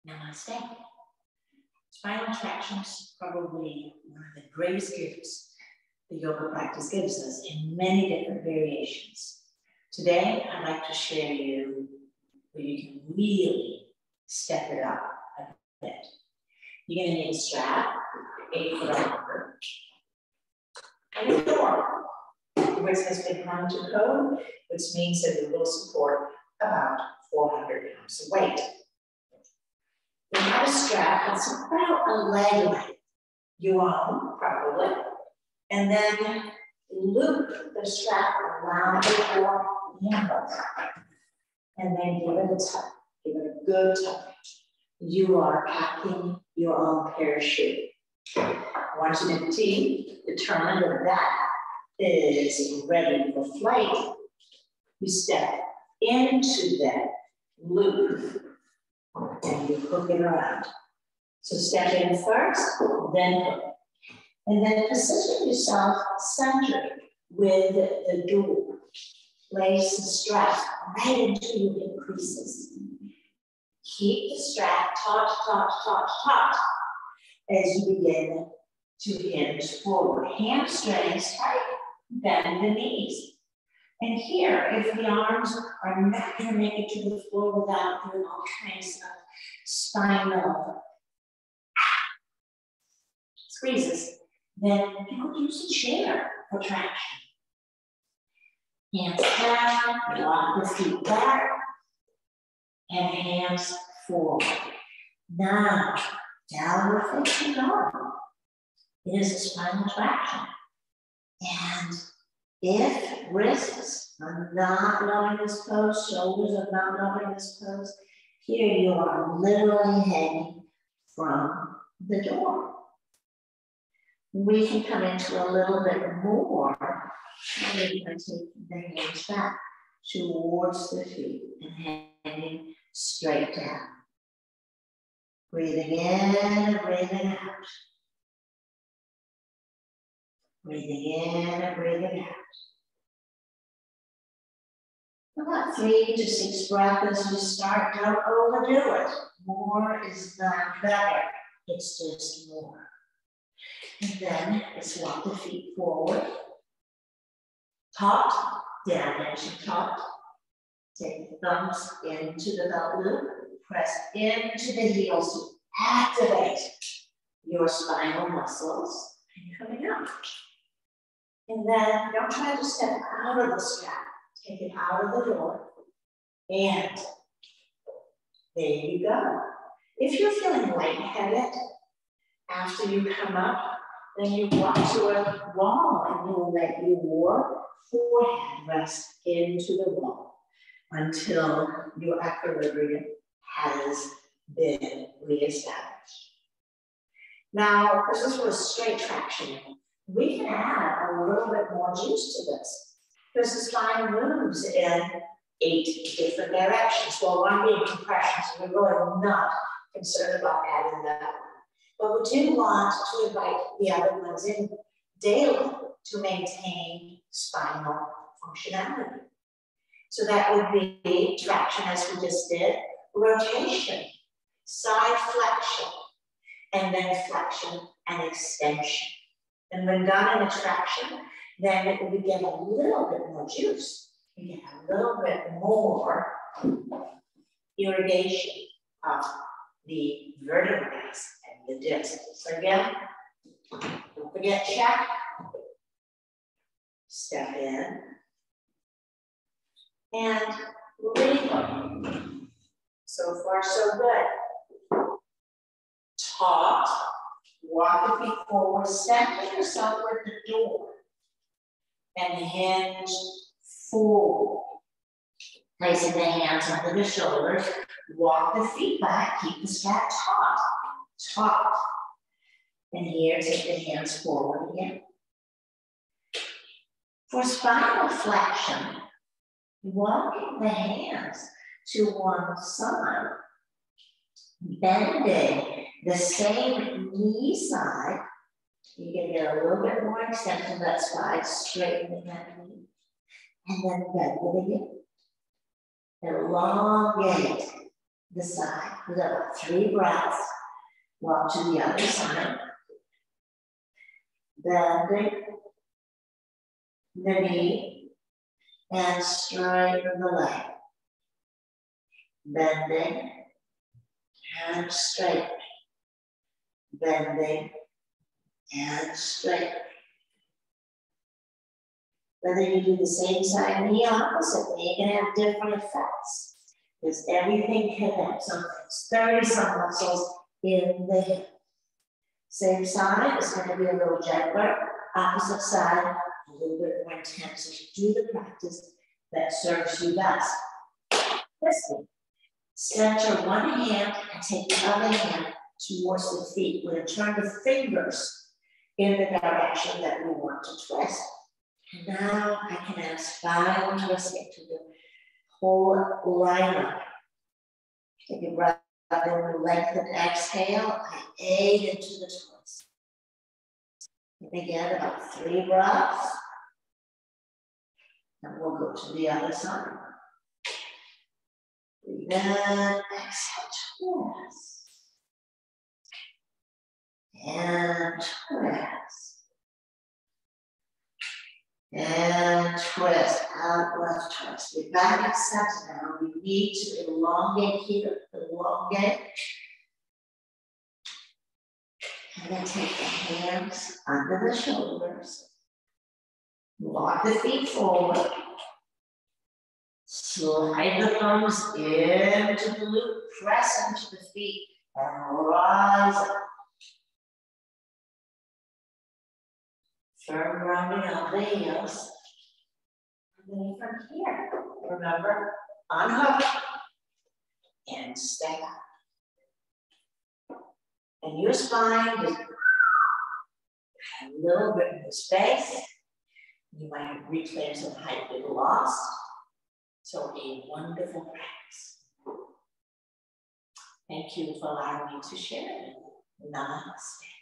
Namaste. Spinal traction is probably one of the greatest gifts the yoga practice gives us in many different variations. Today, I'd like to share you where you can really step it up a bit. You're going to need a strap, 8 foot or longer, and a door, which has been run to code, which means that it will support about 400 pounds of weight. You have a strap that's about a leg length, you own probably, and then loop the strap around your handles, and then give it a tug, give it a good tug. You are packing your own parachute. Once you determine that that is ready for flight, you step into that loop and you hook it around. So step in first, then hook. And then position yourself centered with the door. Place the strap right into your hip creases. Keep the strap taut as you begin to hinge forward. Hamstrings tight, bend the knees. And here, if the arms are not going to make it to the floor without doing all kinds of spinal squeezes, then you could use a chair for traction. Hands down, walk the feet back, and hands forward. Now, downward facing dog. It is a spinal traction. And if wrists are not loving this pose, shoulders are not loving this pose, here you are literally hanging from the door. We can come into a little bit more, and we can take the hands back towards the feet and hanging straight down. Breathing in and breathing out. Breathing in and breathing out. About 3 to 6 breaths as you start. Don't overdo it. More is not better. It's just more. And then let's walk the feet forward. Taut, down and taut. Take the thumbs into the belt loop. Press into the heels to activate your spinal muscles. And coming up. And then don't try to step out of the strap. Take it out of the door. And there you go. If you're feeling lightheaded after you come up, then you walk to a wall and you'll let your forehead rest into the wall until your equilibrium has been reestablished. Now, this is for a straight traction. We can add a little bit more juice to this because the spine moves in 8 different directions. Well, one being compression, so we're really not concerned about adding that one. But we do want to invite the other ones in daily to maintain spinal functionality. So that would be traction as we just did, rotation, side flexion, and then flexion and extension. And when done in a traction, then we get a little bit more juice. We get a little bit more irrigation of the vertebrae and the disc. So again, don't forget check. Step in. And wiggle. So far, so good. Taut. Walk the feet forward, center yourself with the door, and hinge forward. Placing the hands under the shoulders, walk the feet back, keep the strap taut. And here, take the hands forward again. For spinal flexion, walking the hands to one side, bending the same knee side. You can get a little bit more extension of that spine, straightening that knee, and then bend it again. Elongate the side with about 3 breaths. Walk to the other side. Bending the knee and straighten the leg. Bending and straightening. Bending and straightening. Whether you do the same side or the opposite, you can have different effects. Because everything connects. So there's 30 some muscles in the hip. Same side is going to be a little gentler. Opposite side, a little bit more intense. So you do the practice that serves you best. Listen. Center one hand and take the other hand towards the feet. We're going to turn the fingers in the direction that we want to twist. And now I can add spinal twisting to the whole lineup. Take a breath in, lengthen, exhale, and aid into the twist. And again, about 3 breaths. And we'll go to the other side. Breathe in, exhale, twist. And twist. And twist, out, left twist. We're back in center now. We need to elongate here, elongate. And then take the hands under the shoulders. Walk the feet forward. Slide the thumbs into the loop. Press into the feet and rise up. Firm rounding out the heels. And then from here, remember, unhook and step up. And your spine is a little bit in the space. You might have reclaimed some height that you lost. So a wonderful practice. Thank you for allowing me to share it. Namaste.